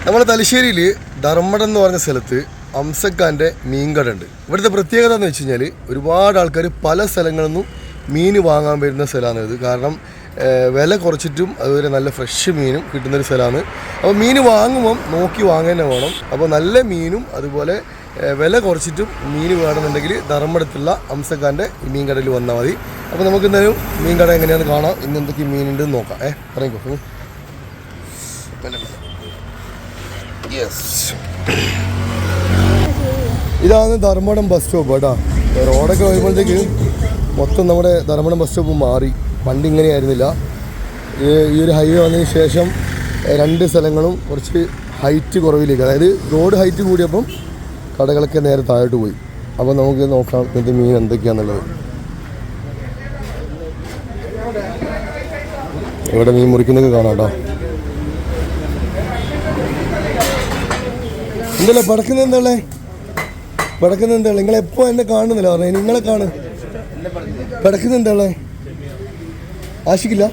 നമ്മുടെ തലശ്ശേരിയിൽ ധർമ്മടം എന്ന് പറഞ്ഞ സ്ഥലത്ത് അംസക്കാൻ്റെ മീൻകട ഉണ്ട്. ഇവിടുത്തെ പ്രത്യേകത എന്ന് വെച്ച് കഴിഞ്ഞാൽ ഒരുപാട് ആൾക്കാർ പല സ്ഥലങ്ങളിൽ നിന്നും മീൻ വാങ്ങാൻ വരുന്ന സ്ഥലമാണിത്. കാരണം വില കുറച്ചിട്ടും അതുപോലെ നല്ല ഫ്രഷ് മീനും കിട്ടുന്നൊരു സ്ഥലമാണ്. അപ്പോൾ മീൻ വാങ്ങുമ്പം നോക്കി വാങ്ങാൻ വേണം. അപ്പോൾ നല്ല മീനും അതുപോലെ വില കുറച്ചിട്ടും മീൻ വേണമെന്നുണ്ടെങ്കിൽ ധർമ്മടത്തുള്ള അംസക്കാൻ്റെ മീൻ കടയിൽ വന്നാൽ മതി. അപ്പോൾ നമുക്ക് എന്തായാലും മീൻ കട എങ്ങനെയാണെന്ന് കാണാം. ഇന്ന് എന്തൊക്കെ മീനുണ്ടെന്ന് നോക്കാം. ഇറങ്ങിക്കോ. ഇതാണ് ധർമ്മടം ബസ് സ്റ്റോപ്പ് കേട്ടോ. റോഡൊക്കെ വരുമ്പോഴത്തേക്ക് മൊത്തം നമ്മുടെ ധർമ്മടം ബസ് സ്റ്റോപ്പ് മാറി. പണ്ട് ഇങ്ങനെയായിരുന്നില്ല. ഈ ഒരു ഹൈവേ വന്നതിന് ശേഷം രണ്ട് സ്ഥലങ്ങളും കുറച്ച് ഹൈറ്റ് കുറവിലേക്ക്, അതായത് റോഡ് ഹൈറ്റ് കൂടിയപ്പം കടകളൊക്കെ നേരെ താഴോട്ട് പോയി. അപ്പോൾ നമുക്ക് നോക്കാം ഇതിൻ്റെ മീൻ എന്തൊക്കെയാണെന്നുള്ളത്. ഇവിടെ മീൻ മുറിക്കുന്നൊക്കെ കാണാം കേട്ടോ. എന്തല്ലേ പടക്കുന്നത്? എന്താളേ പടക്കുന്നത്? എന്താ നിങ്ങളെപ്പോൾ എന്നെ കാണുന്നില്ല പറഞ്ഞേ. നിങ്ങളെ കാണും പടക്കുന്നത് എന്താളേ? ആശിക്കില്ല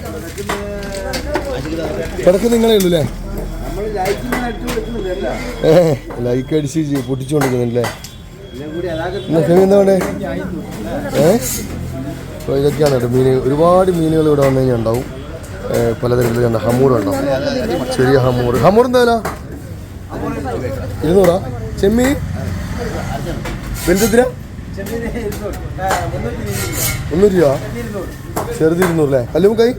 പടക്കുന്നത് നിങ്ങളേ ഉള്ളൂ അല്ലേ? ലൈക്ക് അടിച്ച് പൊട്ടിച്ചുകൊണ്ടിരിക്കുന്നില്ലേ? എന്താ വേണ്ടേ? അപ്പോൾ ഇതൊക്കെയാണ് കേട്ടോ മീൻ. ഒരുപാട് മീനുകൾ ഇവിടെ വന്നു കഴിഞ്ഞാൽ ഉണ്ടാവും. പലതരത്തിൽ കണ്ട ഹമൂറുണ്ടാവും. ചെറിയ ഹമൂർ എന്താ വില? 200. ചെമ്മീൻ വലുതെത്ര? 300 രൂപ. ചെറുത് 200 അല്ലേ? കല്ലുമുക്കായി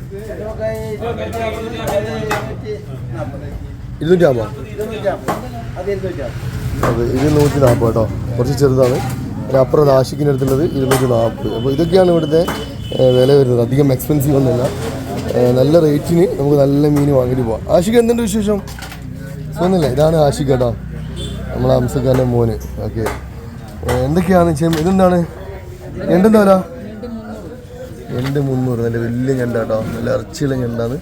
250. അതെ, 240 കേട്ടോ. കുറച്ച് ചെറുതാണ്. അപ്പുറം ആഷിക്കിൻ്റെ അടുത്തുള്ളത് 240. അപ്പോൾ ഇതൊക്കെയാണ് ഇവിടുത്തെ വില വരുന്നത്. അധികം എക്സ്പെൻസീവ് ഒന്നുമില്ല. നല്ല റേറ്റിന് നമുക്ക് നല്ല മീൻ വാങ്ങിയിട്ട് പോവാം. ആഷിക്ക് എന്തുണ്ട് വിശേഷം? ഒന്നുമില്ല. ഇതാണ് ആഷിക്ക് കേട്ടോ, നമ്മളെ അംസക്കാരൻ്റെ മോന്. ഓക്കെ, എന്തൊക്കെയാണ് ഇതെന്താണ്? ഞണ്ടെന്താ വില? 300. നല്ല വലിയ ഞണ്ട കേട്ടോ, നല്ല ഇറച്ചിയുള്ള ഞണ്ടാണ്.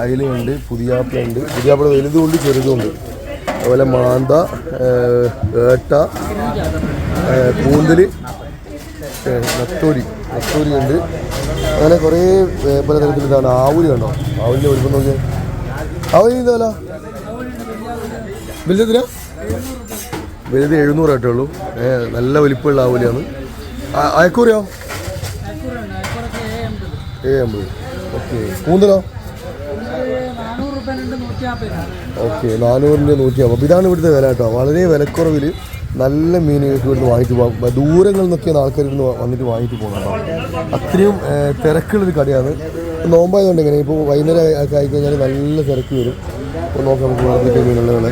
അയിലുണ്ട്, പുതിയാപ്പിളുണ്ട്. പുതിയാപ്പിള വലുതുമുണ്ട് ചെറുതുമുണ്ട്. അതുപോലെ മാന്ത, ഏട്ട, കൂന്തൽ, നത്തോലി ഉണ്ട്. അങ്ങനെ കുറേ പലതരത്തിൽ. ഇതാണ് ആവൂലി കണ്ടോ? ആവൂലിൻ്റെ വലിപ്പം നോക്കിയാൽ. ആവൂലി എന്താ വില? വലുതെത്ര? വലുത് 700 ആയിട്ടേ ഉള്ളൂ. നല്ല വലിപ്പമുള്ള ആവൂലിയാണ്. അയക്കൂറിയോ? 70. ഓക്കെ. കൂന്തലോ? ഓക്കെ, 400-ൻ്റെ 150. അപ്പോൾ ഇതാണ് ഇവിടുത്തെ വില കേട്ടോ. വളരെ വിലക്കുറവിൽ നല്ല മീനുകൾക്ക് ഇവിടുന്ന് വാങ്ങിയിട്ട് പോകാം. ദൂരങ്ങളിൽ നിന്നൊക്കെയാണ് ആൾക്കാർ ഇവിടുന്ന് വന്നിട്ട് വാങ്ങിയിട്ട് പോകുന്നത് കേട്ടോ. അത്രയും തിരക്കുള്ളൊരു കടയാണ്. നോമ്പായതുകൊണ്ട് എങ്ങനെ ഇപ്പോൾ വൈകുന്നേരം ഒക്കെ ആയിക്കഴിഞ്ഞാൽ നല്ല തിരക്ക് വരും. അപ്പോൾ നോക്കാം നമുക്ക് വളർത്തിട്ട് മീനുള്ളതാണ്.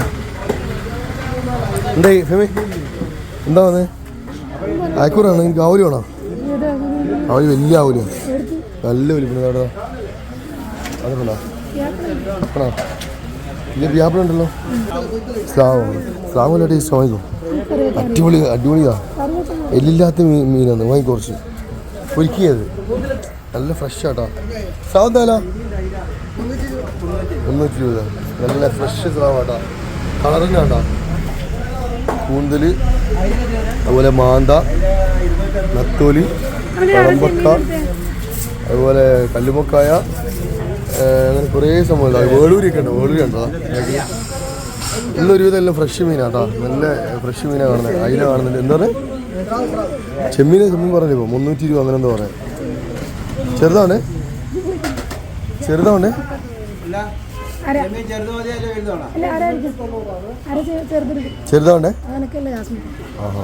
എന്തായി ഫെമി? എന്താ വന്നേ? അയക്കൂറാണ്. എനിക്ക് ആവലി വേണോ? ആവലി വലിയ ആവലിയാണ്, നല്ല വലിപ്പം. അവിടെ അതൊക്കെണ്ടോ? ആണോ? ഇല്ല, വ്യാപാരം ഉണ്ടല്ലോ. സ്ലാമല്ല ടേസ്റ്റ് വാങ്ങിക്കോ. അടിപൊളിയാ. എല്ലില്ലാത്ത മീനാണ്. വാങ്ങിക്കോ. കുറച്ച് പൊരിക്കിയത് നല്ല ഫ്രഷ് ആട്ടോ. സ്രാവ് എന്താ വില? 300 രൂപ. നല്ല ഫ്രഷ് സ്രാവാട്ടോ. കളറിന് വേണ്ട. കൂന്തൽ, അതുപോലെ മാന്ത, നത്തോലി, കളമ്പക്ക, അതുപോലെ കല്ലുമക്കായ, അങ്ങനെ കുറേ സംഭവം. വേളൂരിയൊക്കെ ഉണ്ട്. വേളൂരി ഉണ്ടോ? ഇന്നൊരുവിധം എല്ലാം ഫ്രഷ് മീനാട്ടോ. നല്ല ഫ്രഷ് മീനാണ് കാണുന്നത്. അയില കാണുന്നുണ്ട്. എന്താ പറയുക? ചെമ്മീൻ പറഞ്ഞിപ്പോ 300 രൂപ അങ്ങനെ എന്താ പറയാ. ചെറുതാണേ? ചെറുതാണ്ടേ? ആഹാ,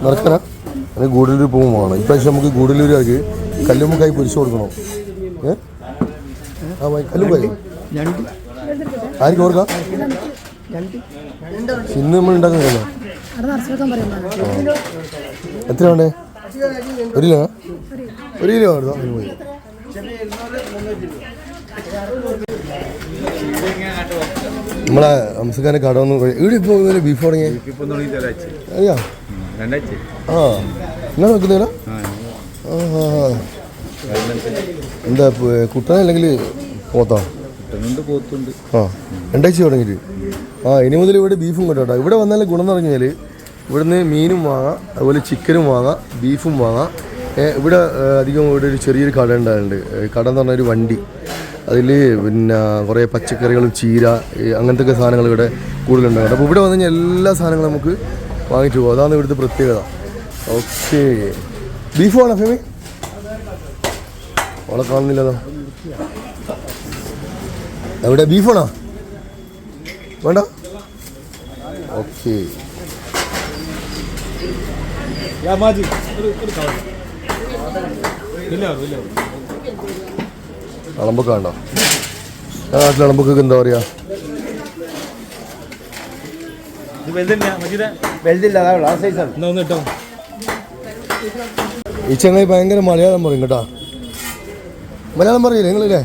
നടക്കാനാ? അത് ഗൂഡല്ലൂർ പോകുമ്പോൾ വേണം. ഇപ്രാവശ്യം നമുക്ക് ഗൂഡല്ലൂരാർക്ക് കല്ലുമ്മക്കായി പൊരിച്ചു കൊടുക്കണം. കല്ലുമ്പായി ആർക്ക് ഓർക്കാം? ഇന്ന് നമ്മൾ ഉണ്ടാക്കുന്നില്ലല്ലോ. എത്ര വേണ്ടേ? 1 കിലോ? 1 കിലോ ആണോ? പോയി. നമ്മളെ അംസക്കാരൻ്റെ കട ഒന്നും ഇവിടെ ഇപ്പോൾ ബീഫ് തുടങ്ങിയ അറിയാം. നിങ്ങൾ നോക്കുന്നില്ല? എന്താ കുട്ടന അല്ലെങ്കിൽ പോത്താ? ആ, 2 ആഴ്ച തുടങ്ങിയിട്ട്. ഇനി മുതൽ ഇവിടെ ബീഫും കേട്ടോ. ഇവിടെ വന്നാലും ഗുണം എന്ന് പറഞ്ഞാൽ ഇവിടുന്ന് മീനും വാങ്ങാം, അതുപോലെ ചിക്കനും വാങ്ങാം, ബീഫും വാങ്ങാം. ഇവിടെ അധികം ഇവിടെ ഒരു ചെറിയൊരു കട ഉണ്ടായിട്ടുണ്ട്. കട എന്ന് പറഞ്ഞാൽ ഒരു വണ്ടി, അതിൽ പിന്നെ കുറേ പച്ചക്കറികളും ചീര അങ്ങനത്തെ സാധനങ്ങൾ ഇവിടെ കൂടുതലുണ്ടാകും. അപ്പോൾ ഇവിടെ വന്നു കഴിഞ്ഞാൽ എല്ലാ സാധനങ്ങളും നമുക്ക് വാങ്ങിച്ചു പോകും. അതാണ് ഇവിടുത്തെ പ്രത്യേകത. ഓക്കെ, ബീഫ് വേണോ ഫെമി? അവളെ കാണുന്നില്ലതോ. എവിടെ ബീഫ് വേണോ? വേണ്ട. ഓക്കെ, അളമ്പൊക്കെ വേണ്ടോ? നാട്ടിൽ അളമ്പൊക്കെ എന്താ പറയാ? ഈ ചങ്ങായി ഭയങ്കര മലയാളം പറയും കേട്ടാ. മലയാളം പറയില്ലേ നിങ്ങളല്ലേ?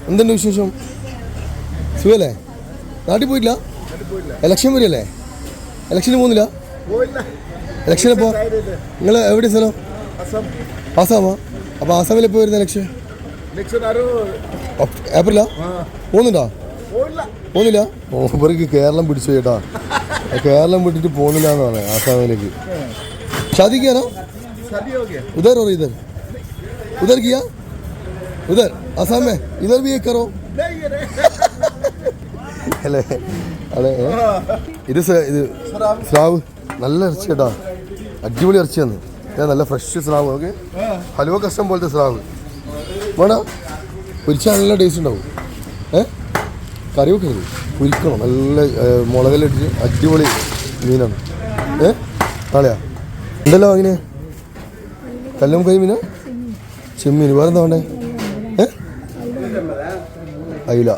എന്തുണ്ട് വിശേഷം? സുഖല്ലേ? നാട്ടിൽ പോയിട്ടില്ല? ഇലക്ഷൻ വരില്ലേ? ഇലക്ഷന് പോകുന്നില്ല? ഇലക്ഷൻ എപ്പോ? നിങ്ങൾ എവിടെ സ്ഥലം? ആസാമാ? അപ്പോൾ ആസാമിൽ എപ്പോൾ വരുന്ന ഇലക്ഷൻ? ഏപ്രിലാ? പോകുന്നുണ്ടോ? പോകുന്നില്ല. ഇവർക്ക് കേരളം പിടിച്ചു കേട്ടാ. കേരളം വിട്ടിട്ട് പോകുന്നില്ല എന്ന് പറയാം ആസാമിലേക്ക്. ഷാദി കിയാ? उधर और इधर उधर किया? उधर आसाम में इधर भी एक करो. അല്ലേ അതെ. ഇത് സ്രാവ് നല്ല ഇറച്ചി കേട്ടാ, അടിപൊളി ഇറച്ചിയാണ്. നല്ല ഫ്രഷ് സ്രാവ്. ഓക്കെ, ഹലുവ കഷ്ടം പോലത്തെ സ്രാവ് വേണം. പൊരിച്ചാൽ നല്ല ടേസ്റ്റ് ഉണ്ടാവും. കറി വെക്കരുത്, പൊരിക്കണം. നല്ല മുളകിലിട്ടിട്ട് അടിപൊളി മീനാണ്. നാളെയാ ഉണ്ടല്ലോ അങ്ങനെ കല്ലും കൈ മീനാ? ചെമ്മീൻ. വേറെന്താ വേണ്ടേ? അയില.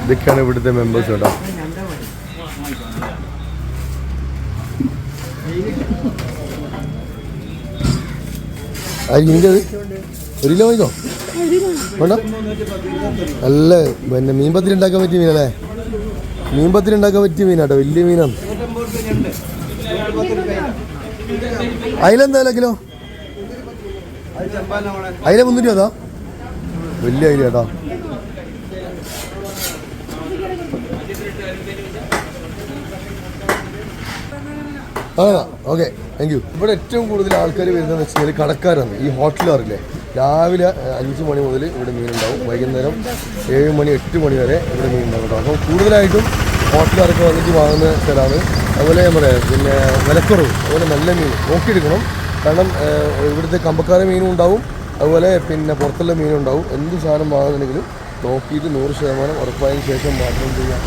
ഇതൊക്കെയാണ് ഇവിടുത്തെ മെമ്പേഴ്സ് കേട്ടോ. ആയിരിക്കും ഒരു കിലോ വാങ്ങിക്കോ. വേണ്ട. നല്ല പിന്നെ മീൻപത്തിൽ ഉണ്ടാക്കാൻ പറ്റിയ മീനല്ലേ? മീൻപത്തിൽ ഉണ്ടാക്കാൻ പറ്റിയ മീനാട്ടോ, വലിയ മീനാണ്. അയിലെന്താ കിലോ? അയില 300 അതാ വലിയ അയില കേട്ടോ. Okay, thank you. ഇവിടെ ഏറ്റവും കൂടുതൽ ആൾക്കാർ വരുന്നതെന്ന് വെച്ച് കഴിഞ്ഞാൽ കടക്കാരാണ്. ഈ ഹോട്ടലുകാരില്ലേ, രാവിലെ 5 മണി മുതൽ ഇവിടെ മീനുണ്ടാവും, വൈകുന്നേരം 7 മണി 8 മണി വരെ ഇവിടെ മീനുണ്ടാവും കേട്ടോ. അപ്പോൾ കൂടുതലായിട്ടും ഹോട്ടലുകാർക്ക് വന്നിട്ട് വാങ്ങുന്ന സ്ഥലമാണ്. അതുപോലെ നമ്മുടെ പിന്നെ വിലക്കുറവ്, അതുപോലെ നല്ല മീൻ നോക്കിയെടുക്കണം. കാരണം ഇവിടുത്തെ കമ്പക്കാര മീനും ഉണ്ടാവും, അതുപോലെ പിന്നെ പുറത്തുള്ള മീനും ഉണ്ടാവും. എന്ത് സാധനം വാങ്ങുന്നുണ്ടെങ്കിലും നോക്കിയിട്ട് 100% ഉറപ്പായതിനു ശേഷം മാത്രം ചെയ്യാം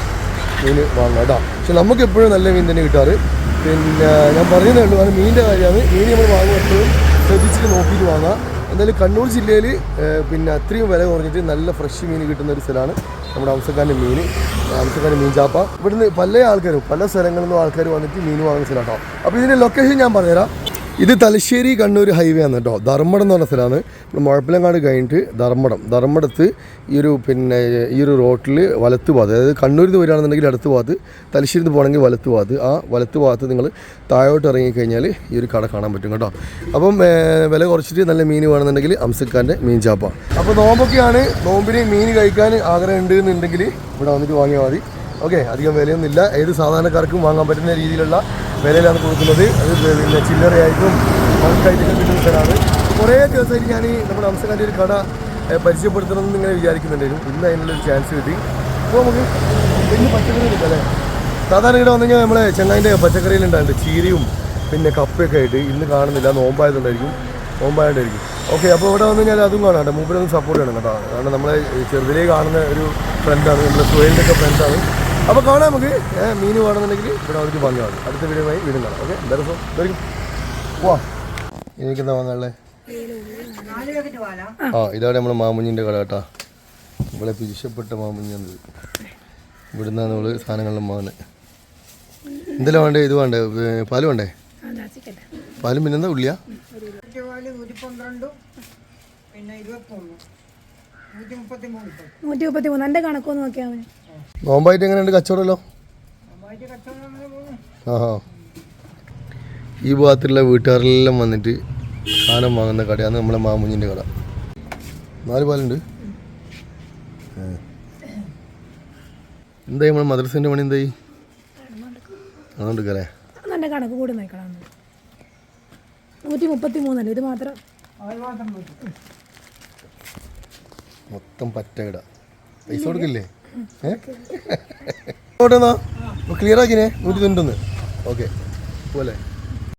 മീൻ വാങ്ങാം കേട്ടോ. പക്ഷെ നമുക്ക് എപ്പോഴും നല്ല മീൻ തന്നെ കിട്ടാറ്. പിന്നെ ഞാൻ പറയുന്നേ ഉള്ളൂ, കാരണം മീനിൻ്റെ കാര്യമാണ്. മീൻ നമ്മൾ വാങ്ങുമ്പോൾ എപ്പോഴും ശ്രദ്ധിച്ചിട്ട് നോക്കിയിട്ട് വാങ്ങാം. എന്തായാലും കണ്ണൂർ ജില്ലയിൽ പിന്നെ അത്രയും വില കുറഞ്ഞിട്ട് നല്ല ഫ്രഷ് മീൻ കിട്ടുന്ന ഒരു സ്ഥലമാണ് നമ്മുടെ അംസക്കാരൻ്റെ മീൻ ചാപ്പ. ഇവിടുന്ന് പല ആൾക്കാരും പല സ്ഥലങ്ങളിൽ നിന്നും ആൾക്കാർ വന്നിട്ട് മീൻ വാങ്ങുന്ന സ്ഥലം കേട്ടോ. അപ്പോൾ ഇതിൻ്റെ ലൊക്കേഷൻ ഞാൻ പറഞ്ഞുതരാം. ഇത് തലശ്ശേരി കണ്ണൂർ ഹൈവേ ആണ് കേട്ടോ. ധർമ്മടം എന്ന് പറഞ്ഞ സ്ഥലമാണ്. മുഴപ്പിലങ്ങാട് കഴിഞ്ഞിട്ട് ധർമ്മടത്ത് ഈ ഒരു റോട്ടിൽ വലത്ത് ഭാഗത്ത്, അതായത് കണ്ണൂരിൽ നിന്ന് വരികയാണെന്നുണ്ടെങ്കിൽ അടുത്ത ഭാഗത്ത്, തലശ്ശേരിയിൽ നിന്ന് പോകണമെങ്കിൽ വലത്ത് ഭാഗത്ത്, ആ വലത്ത് ഭാഗത്ത് നിങ്ങൾ താഴോട്ട് ഇറങ്ങിക്കഴിഞ്ഞാൽ ഈ ഒരു കട കാണാൻ പറ്റും കേട്ടോ. അപ്പം വില കുറച്ചിട്ട് നല്ല മീൻ വേണമെന്നുണ്ടെങ്കിൽ അംസക്കാരൻ്റെ മീൻ ചാപ്പ. അപ്പോൾ നോമ്പൊക്കെയാണ്, നോമ്പിന് മീൻ കഴിക്കാൻ ആഗ്രഹം ഉണ്ട് എന്നുണ്ടെങ്കിൽ ഇവിടെ വന്നിട്ട് വാങ്ങിയാൽ മതി. ഓക്കെ, അധികം വിലയൊന്നുമില്ല. ഏത് സാധാരണക്കാർക്കും വാങ്ങാൻ പറ്റുന്ന രീതിയിലുള്ള വിലയിലാണ് കൊടുക്കുന്നത്. അത് പിന്നെ ചില്ലറയായിട്ടും ബൾക്കായിട്ടൊക്കെ കിട്ടുന്ന സ്ഥലമാണ്. കുറേ ദിവസമായിട്ട് ഞാൻ നമ്മുടെ അംസക്കാരൻ്റെ ഒരു കട പരിചയപ്പെടുത്തണമെന്ന് ഇങ്ങനെ വിചാരിക്കുന്നുണ്ടായിരുന്നു. ഇന്ന് അതിനുള്ളൊരു ചാൻസ് കിട്ടി. അപ്പോൾ നമുക്ക് വലിയ പച്ചക്കറി കിട്ടും അല്ലേ? സാധാരണ ഇവിടെ വന്നു കഴിഞ്ഞാൽ നമ്മളെ ചെങ്ങായിൻ്റെ പച്ചക്കറിയിലുണ്ടായിട്ട് ചീരയും പിന്നെ കപ്പയൊക്കെ ആയിട്ട്. ഇന്ന് കാണുന്നില്ല, നോമ്പായതുകൊണ്ടായിരിക്കും. ഓക്കെ, അപ്പോൾ ഇവിടെ വന്നു കഴിഞ്ഞാൽ അതും കാണാം കേട്ടോ. മൂപ്പരൊന്നും സപ്പോർട്ട് ചെയ്യണം കേട്ടോ. കാരണം നമ്മളെ ചെറുതിലേ കാണുന്ന ഒരു ഫ്രണ്ടാണ്, നമ്മുടെ സുഹേലിൻ്റെ ഒക്കെ ഫ്രണ്ടാണ്. അപ്പോൾ കാണാം നമുക്ക്. മീൻ വേണമെന്നുണ്ടെങ്കിൽ ഇവിടെ അവർക്ക് വാങ്ങിയാൽ മതി. അടുത്ത വീഡിയോയുമായി വീണ്ടും കാണാം. ഓക്കെ, എന്തായാലും വാ. എനിക്കെന്താ വാങ്ങാനുള്ളത്? ഇതാണ് നമ്മുടെ മാമുഞ്ഞിൻ്റെ കട കേട്ടോ. ഇവിടെ പിരിശപ്പെട്ട മാമുഞ്ഞാണ്. ഇവിടുന്നാണ് നമ്മൾ സാധനങ്ങളെല്ലാം വാങ്ങുന്നത്. എന്തെല്ലാം വേണ്ടേ? ഇത് വേണ്ടേ? പാല് വേണ്ടേ? പാലും പിന്നെന്താ ഉള്ളിയാ? നോമ്പായിട്ട് എങ്ങനെയുണ്ട് കച്ചവടമല്ലോ? ഈ ഭാഗത്തുള്ള വീട്ടുകാരെല്ലാം വന്നിട്ട് സാധനം വാങ്ങുന്ന കടയാണ് നമ്മളെ മാമുഞ്ഞിൻ്റെ കട. 4 പാലുണ്ട്. എന്തായി നമ്മളെ മദ്രസേൻ്റെ പണി എന്തായി? അതുകൊണ്ടിരിക്കല്ലേ നല്ല കണക്ക് കൂടി നോക്കണം 133 ഇത് മാത്രം മൊത്തം പറ്റകിട പൈസ കൊടുക്കില്ലേ ഓട്ടെന്നാ ക്ലിയർ ആക്കിനെ 191 ഓക്കെ പോലെ